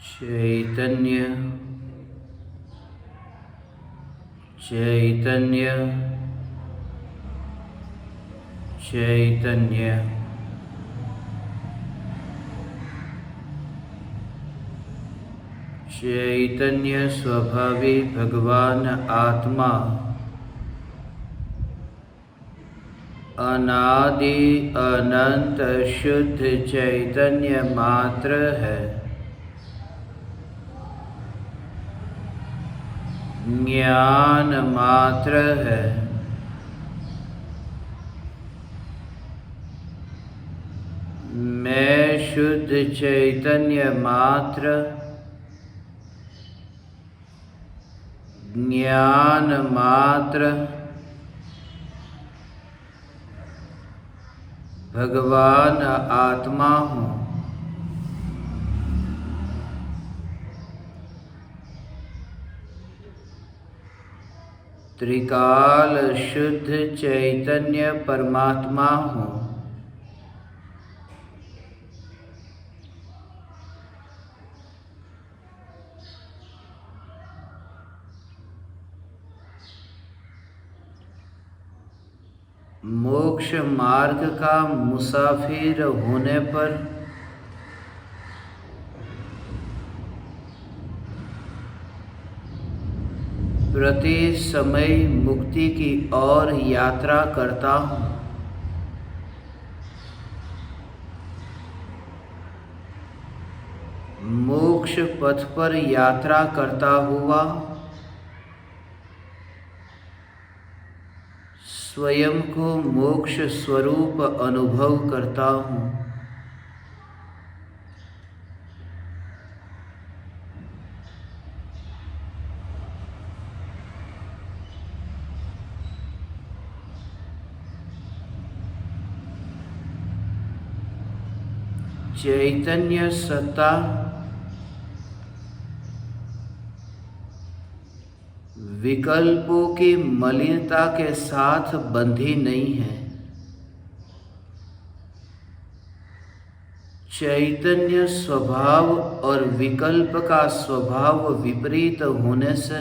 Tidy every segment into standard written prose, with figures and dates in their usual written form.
चैतन्य चैतन्य चैतन्य चैतन्य स्वभावी भगवान आत्मा अनादि अनंत शुद्ध चैतन्य मात्र है। ज्ञान मात्र है। मैं शुद्ध चैतन्य मात्र ज्ञान मात्र भगवान आत्मा हूँ। त्रिकाल शुद्ध चैतन्य परमात्मा हूँ। मोक्ष मार्ग का मुसाफिर होने पर प्रति समय मुक्ति की ओर यात्रा करता हूँ। मोक्ष पथ पर यात्रा करता हुआ स्वयं को मोक्ष स्वरूप अनुभव करता हूँ। चैतन्य सत्ता विकल्पों की मलिनता के साथ बंधी नहीं है। चैतन्य स्वभाव और विकल्प का स्वभाव विपरीत होने से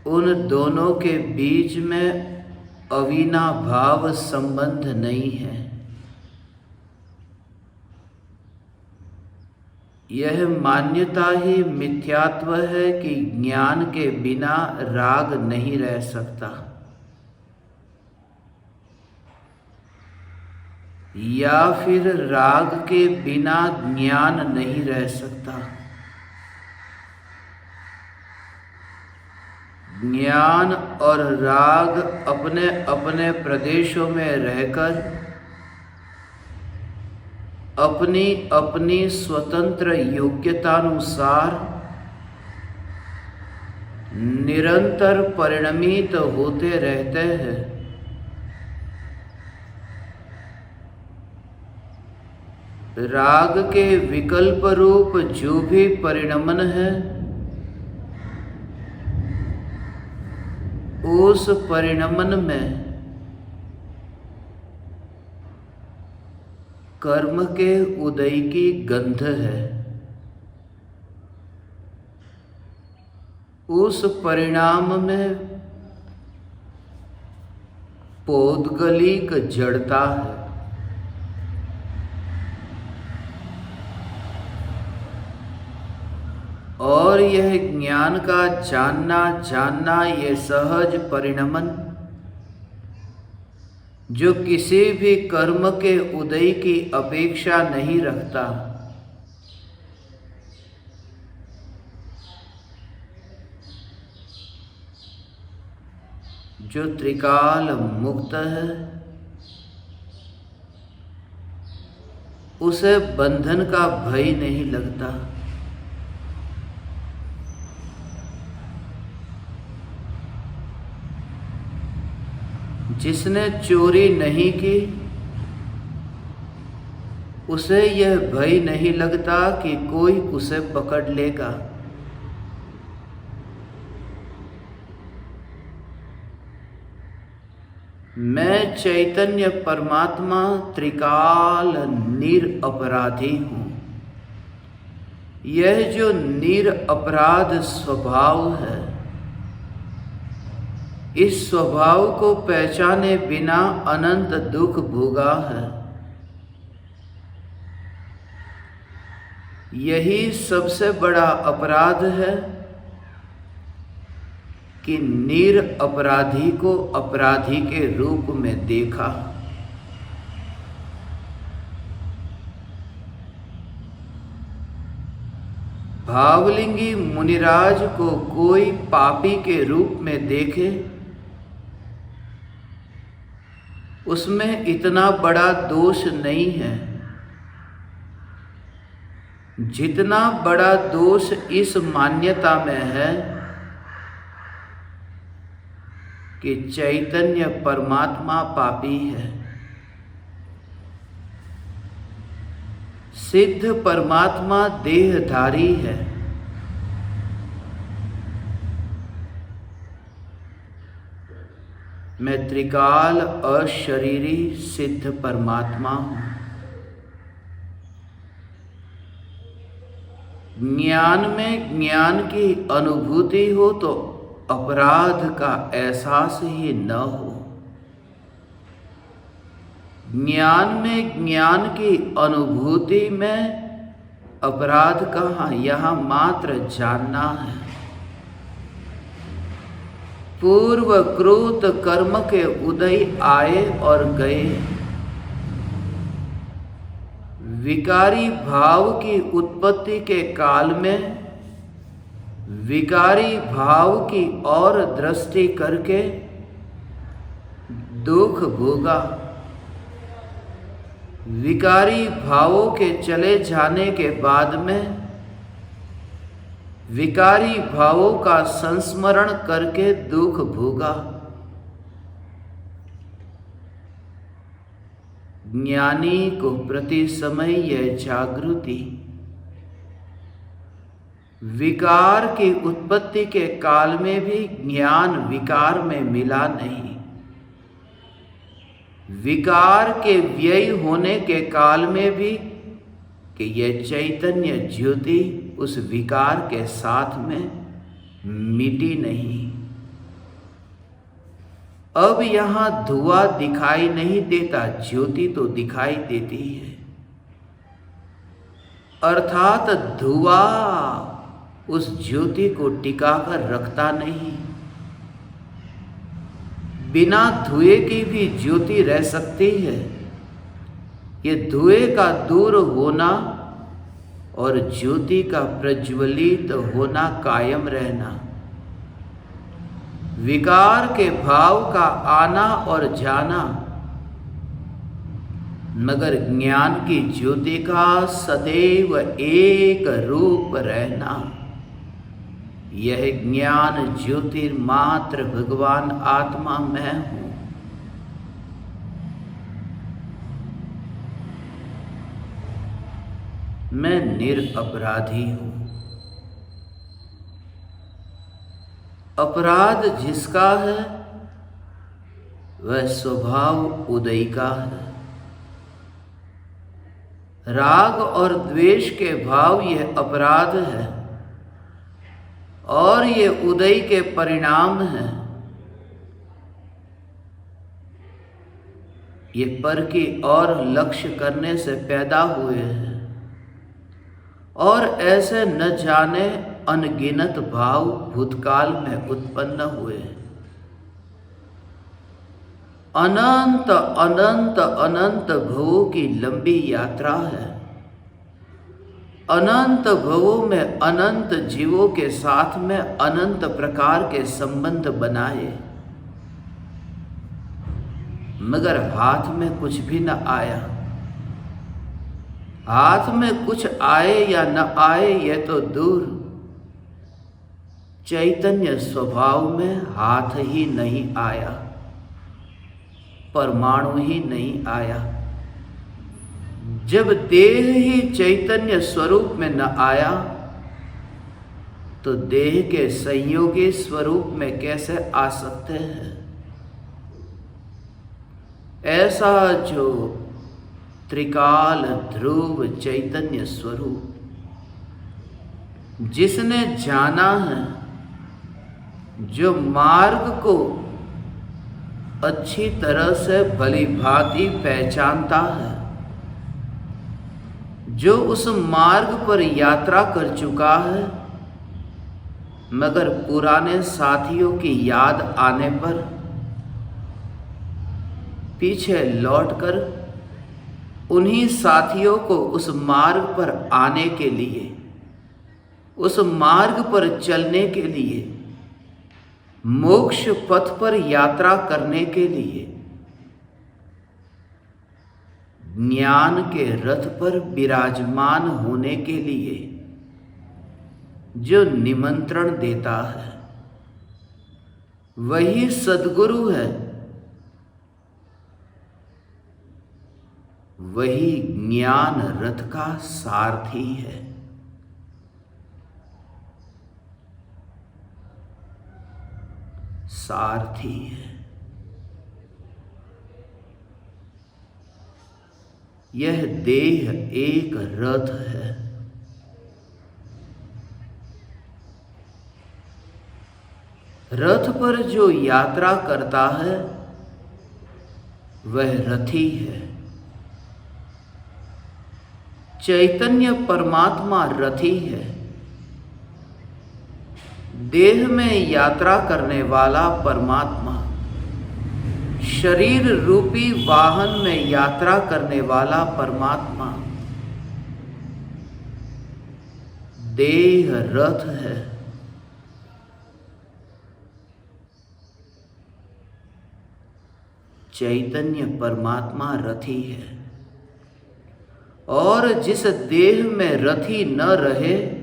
उन दोनों के बीच में अविनाभाव संबंध नहीं है। यह मान्यता ही मिथ्यात्व है कि ज्ञान के बिना राग नहीं रह सकता या फिर राग के बिना ज्ञान नहीं रह सकता। ज्ञान और राग अपने अपने प्रदेशों में रहकर अपनी अपनी स्वतंत्र योग्यतानुसार निरंतर परिणमित होते रहते हैं। राग के विकल्प रूप जो भी परिणमन है उस परिणमन में कर्म के उदय की गंध है। उस परिणाम में पौद्गलिक जड़ता है। और यह ज्ञान का जानना ये सहज परिणमन जो किसी भी कर्म के उदय की अपेक्षा नहीं रखता, जो त्रिकाल मुक्त है, उसे बंधन का भय नहीं लगता। जिसने चोरी नहीं की उसे यह भय नहीं लगता कि कोई उसे पकड़ लेगा। मैं चैतन्य परमात्मा त्रिकाल निरपराधी हूँ। यह जो निरपराध स्वभाव है, इस स्वभाव को पहचाने बिना अनंत दुख भोगा है। यही सबसे बड़ा अपराध है कि निरपराधी को अपराधी के रूप में देखा। भावलिंगी मुनिराज को कोई पापी के रूप में देखे, उसमें इतना बड़ा दोष नहीं है जितना बड़ा दोष इस मान्यता में है कि चैतन्य परमात्मा पापी है। सिद्ध परमात्मा देहधारी है। मैं त्रिकाल अशरीरी सिद्ध परमात्मा हूँ। ज्ञान में ज्ञान की अनुभूति हो तो अपराध का एहसास ही न हो। ज्ञान में ज्ञान की अनुभूति में अपराध कहाँ, यहाँ मात्र जानना है। पूर्व कृत कर्म के उदय आए और गए। विकारी भाव की उत्पत्ति के काल में विकारी भाव की ओर दृष्टि करके दुख भोगा। विकारी भावों के चले जाने के बाद में विकारी भावों का संस्मरण करके दुख भोगा। ज्ञानी को प्रति समय यह जागृति विकार की उत्पत्ति के काल में भी ज्ञान विकार में मिला नहीं। विकार के व्यय होने के काल में भी कि यह चैतन्य ज्योति उस विकार के साथ में मिटी नहीं। अब यहाँ धुआं दिखाई नहीं देता, ज्योति तो दिखाई देती है। अर्थात धुआं उस ज्योति को टिकाकर रखता नहीं। बिना धुएं की भी ज्योति रह सकती है। ये धुएं का दूर होना और ज्योति का प्रज्वलित होना कायम रहना, विकार के भाव का आना और जाना, मगर ज्ञान की ज्योति का सदैव एक रूप रहना। यह ज्ञान ज्योतिर्मात्र भगवान आत्मा मैं हूँ। मैं निरपराधी हूँ। अपराध जिसका है वह स्वभाव उदय का है। राग और द्वेष के भाव यह अपराध है और ये उदय के परिणाम हैं। ये पर की और लक्ष्य करने से पैदा हुए हैं और ऐसे न जाने अनगिनत भाव भूतकाल में उत्पन्न हुए। अनंत अनंत अनंत भवों की लंबी यात्रा है। अनंत भवों में अनंत जीवों के साथ में अनंत प्रकार के संबंध बनाए, मगर हाथ में कुछ भी न आया। हाथ में कुछ आए या न आए यह तो दूर, चैतन्य स्वभाव में हाथ ही नहीं आया, परमाणु ही नहीं आया। जब देह ही चैतन्य स्वरूप में न आया तो देह के संयोगी स्वरूप में कैसे आ सकते हैं? ऐसा जो त्रिकाल ध्रुव चैतन्य स्वरूप जिसने जाना है, जो मार्ग को अच्छी तरह से भली भांति पहचानता है, जो उस मार्ग पर यात्रा कर चुका है, मगर पुराने साथियों की याद आने पर पीछे लौटकर उन्हीं साथियों को उस मार्ग पर आने के लिए, उस मार्ग पर चलने के लिए, मोक्ष पथ पर यात्रा करने के लिए ज्ञान के रथ पर विराजमान होने के लिए जो निमंत्रण देता है, वही सद्गुरु है, वही ज्ञान रथ का सारथी है। सारथी है। यह देह एक रथ है। रथ पर जो यात्रा करता है वह रथी है। चैतन्य परमात्मा रथी है। देह में यात्रा करने वाला परमात्मा, शरीर रूपी वाहन में यात्रा करने वाला परमात्मा देह रथ है। चैतन्य परमात्मा रथी है। और जिस देह में रथी न रहे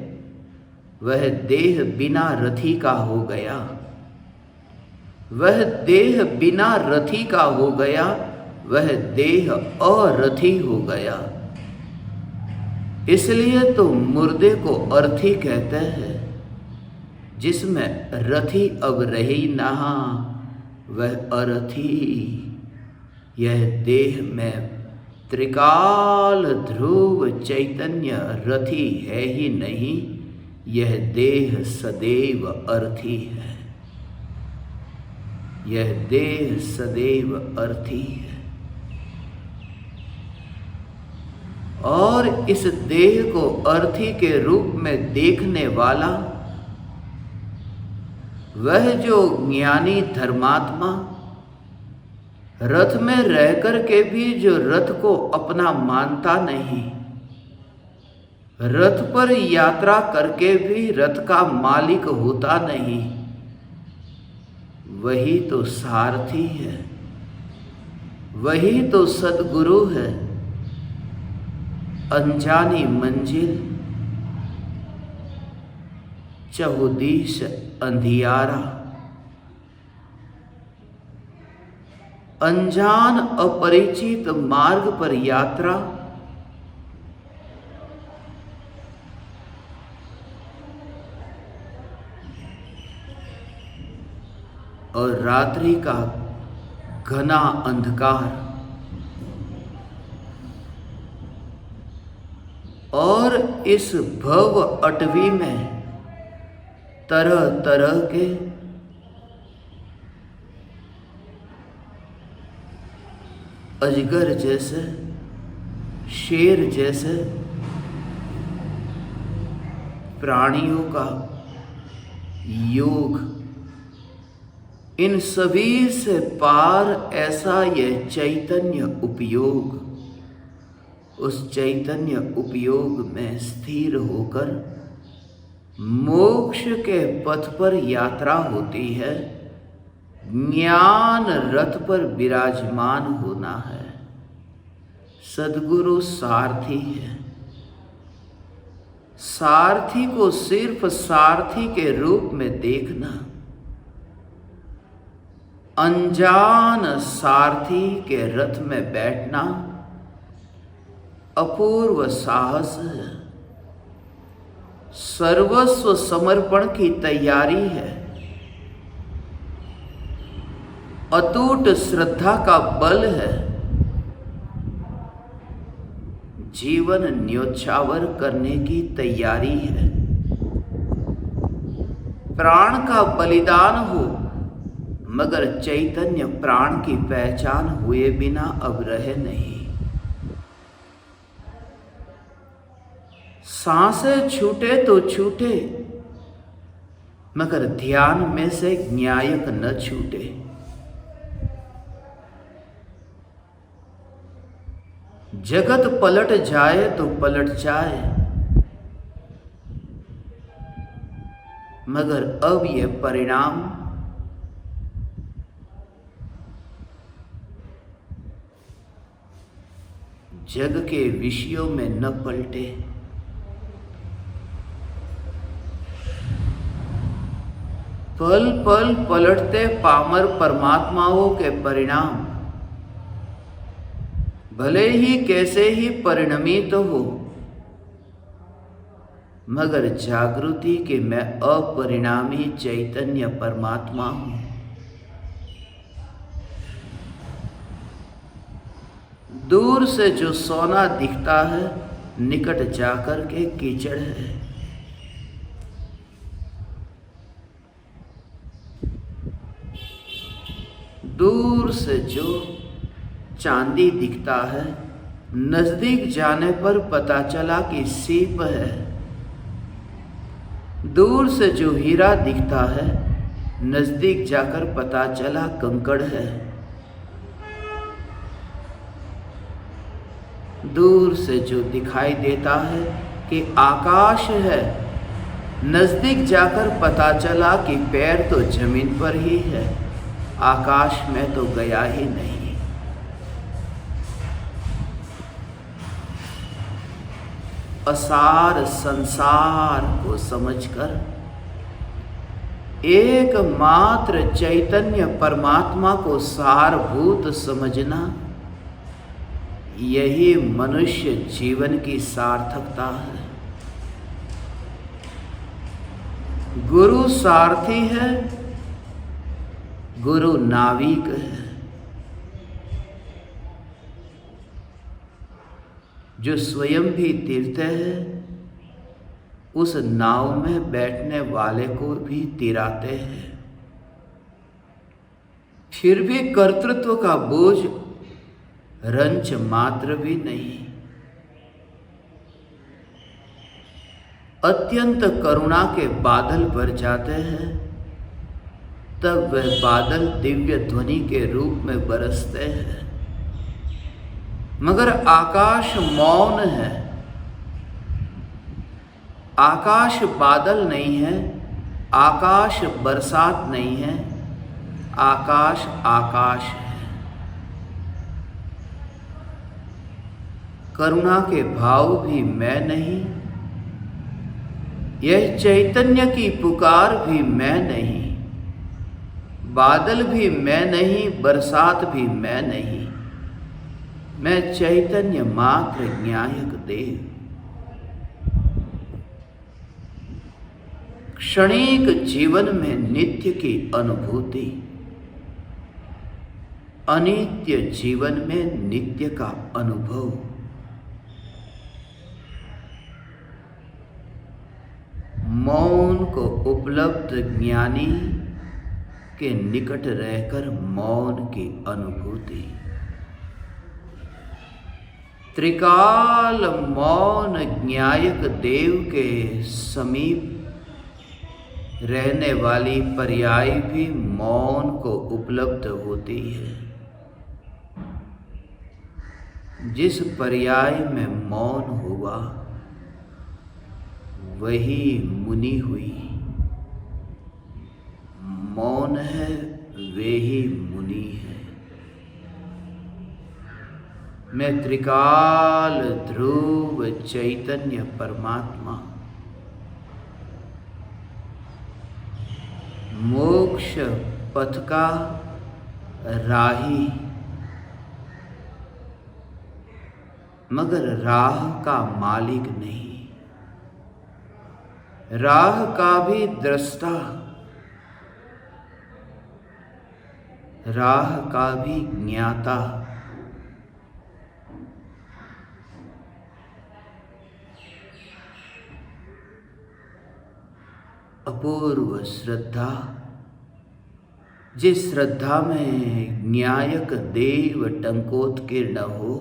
वह देह बिना रथी का हो गया। वह देह बिना रथी का हो गया, वह देह अरथी हो गया। इसलिए तो मुर्दे को अर्थी कहते हैं। जिसमें रथी अब रही ना, वह अरथी। यह देह में त्रिकाल ध्रुव चैतन्य रथी है ही नहीं, यह देह सदैव अर्थी है। यह देह सदैव अर्थी है। और इस देह को अर्थी के रूप में देखने वाला वह जो ज्ञानी धर्मात्मा रथ में रहकर के भी जो रथ को अपना मानता नहीं, रथ पर यात्रा करके भी रथ का मालिक होता नहीं, वही तो सारथी है। वही तो सद्गुरु है। अनजानी मंजिल, चहुदिश अंधियारा, अनजान अपरिचित मार्ग पर यात्रा, और रात्रि का घना अंधकार, और इस भव अटवी में तरह तरह के अजगर जैसे, शेर जैसे प्राणियों का योग, इन सभी से पार ऐसा यह चैतन्य उपयोग, उस चैतन्य उपयोग में स्थिर होकर मोक्ष के पथ पर यात्रा होती है। ज्ञान रथ पर विराजमान होना है। सद्गुरु सारथी है। सारथी को सिर्फ सारथी के रूप में देखना अनजान सारथी के रथ में बैठना अपूर्व साहस है। सर्वस्व समर्पण की तैयारी है। अटूट श्रद्धा का बल है। जीवन न्योछावर करने की तैयारी है। प्राण का बलिदान हो, मगर चैतन्य प्राण की पहचान हुए बिना अब रहे नहीं। सांसें छूटे तो छूटे, मगर ध्यान में से ज्ञायक न छूटे। जगत पलट जाए तो पलट जाए, मगर अब यह परिणाम जग के विषयों में न पलटे। पल पल पलटते पामर परमात्माओं के परिणाम भले ही कैसे ही परिणमित हो, मगर जागृति के मैं अपरिणामी चैतन्य परमात्मा हूं। दूर से जो सोना दिखता है, निकट जाकर के कीचड़ है। दूर से जो चांदी दिखता है, नजदीक जाने पर पता चला कि सीप है। दूर से जो हीरा दिखता है, नजदीक जाकर पता चला कंकड़ है। दूर से जो दिखाई देता है कि आकाश है, नजदीक जाकर पता चला कि पैर तो जमीन पर ही है, आकाश में तो गया ही नहीं। असार संसार को समझकर एकमात्र चैतन्य परमात्मा को सारभूत समझना, यही मनुष्य जीवन की सार्थकता है। गुरु सारथी है, गुरु नाविक है। जो स्वयं भी तीर्थ है, उस नाव में बैठने वाले को भी तिराते हैं। फिर भी कर्तृत्व का बोझ रंच मात्र भी नहीं। अत्यंत करुणा के बादल भर जाते हैं, तब वह बादल दिव्य ध्वनि के रूप में बरसते हैं। मगर आकाश मौन है। आकाश बादल नहीं है, आकाश बरसात नहीं है, आकाश आकाश है। करुणा के भाव भी मैं नहीं, यह चैतन्य की पुकार भी मैं नहीं। बादल भी मैं नहीं, बरसात भी मैं नहीं, मैं चैतन्य मात्र ज्ञायक देव। क्षणिक जीवन में नित्य की अनुभूति, अनित्य जीवन में नित्य का अनुभव। मौन को उपलब्ध ज्ञानी के निकट रहकर मौन की अनुभूति। त्रिकाल मौन ज्ञायक देव के समीप रहने वाली पर्याय भी मौन को उपलब्ध होती है। जिस पर्याय में मौन हुआ, वही मुनि हुई। मौन है, वे ही मुनि है। मैं त्रिकाल ध्रुव चैतन्य परमात्मा, मोक्ष पथ का राही, मगर राह का मालिक नहीं। राह का भी दृष्टा, राह का भी ज्ञाता। अपूर्व श्रद्धा, जिस श्रद्धा में न्यायक देव टंकोत्कीर्ण हो,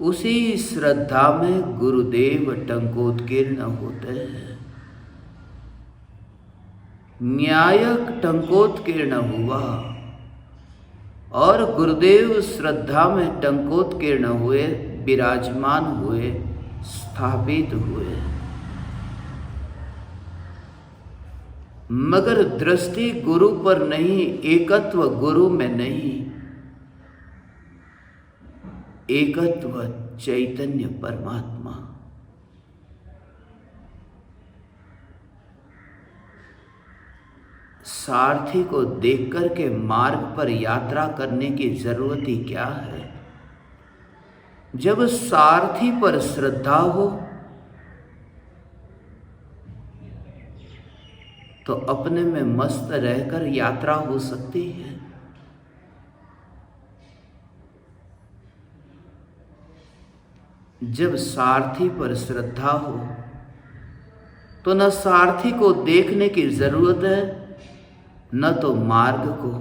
उसी श्रद्धा में गुरुदेव टंकोत्कीर्ण होते हैं। न्यायक टंकोत्कीर्ण हुआ और गुरुदेव श्रद्धा में टंकोत्कीर्ण हुए, विराजमान हुए, स्थापित हुए। मगर दृष्टि गुरु पर नहीं, एकत्व गुरु में नहीं, एकत्व चैतन्य परमात्मा। सारथी को देख कर के मार्ग पर यात्रा करने की जरूरत ही क्या है? जब सारथी पर श्रद्धा हो तो अपने में मस्त रहकर यात्रा हो सकती है। जब सारथी पर श्रद्धा हो तो न सारथी को देखने की जरूरत है, न तो मार्ग को।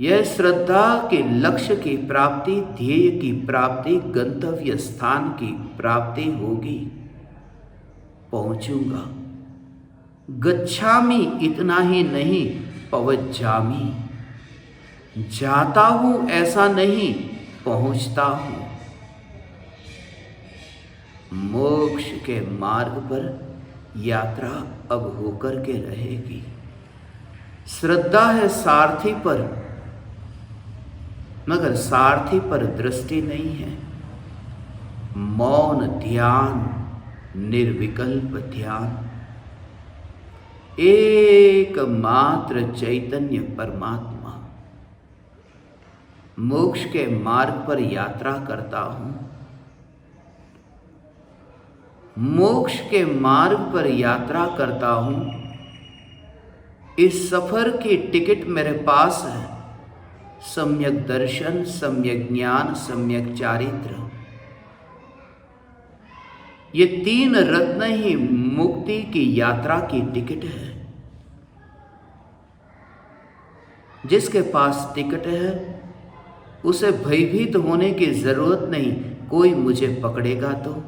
यह श्रद्धा के लक्ष्य की प्राप्ति, ध्येय की प्राप्ति, गंतव्य स्थान की प्राप्ति होगी। पहुंचूंगा, गच्छामि इतना ही नहीं, पवज्जामि, जाता हूं ऐसा नहीं, पहुंचता हूं। मोक्ष के मार्ग पर यात्रा अब होकर के रहेगी। श्रद्धा है सारथी पर, मगर सारथी पर दृष्टि नहीं है। मौन ध्यान, निर्विकल्प ध्यान, एकमात्र चैतन्य परमात्मा। मोक्ष के मार्ग पर यात्रा करता हूं। मोक्ष के मार्ग पर यात्रा करता हूं। इस सफर की टिकट मेरे पास है। सम्यक दर्शन, सम्यक ज्ञान, सम्यक चारित्र, ये तीन रत्न ही मुक्ति की यात्रा की टिकट है। जिसके पास टिकट है उसे भयभीत होने की जरूरत नहीं, कोई मुझे पकड़ेगा तो।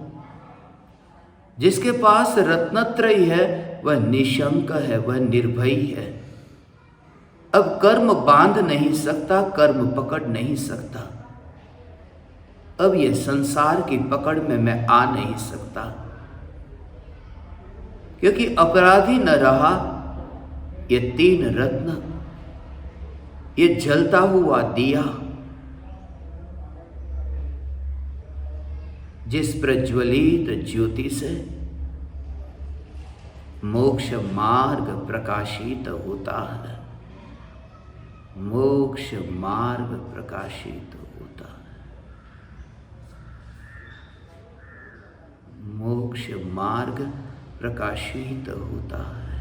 जिसके पास रत्नत्रयी है वह निशंक है, वह निर्भयी है। अब कर्म बांध नहीं सकता, कर्म पकड़ नहीं सकता। अब ये संसार की पकड़ में मैं आ नहीं सकता, क्योंकि अपराधी न रहा। ये तीन रत्न, ये जलता हुआ दिया, जिस प्रज्वलित ज्योति से मोक्ष मार्ग प्रकाशित होता है, मोक्ष मार्ग प्रकाशित होता है, मोक्ष मार्ग प्रकाशित होता है।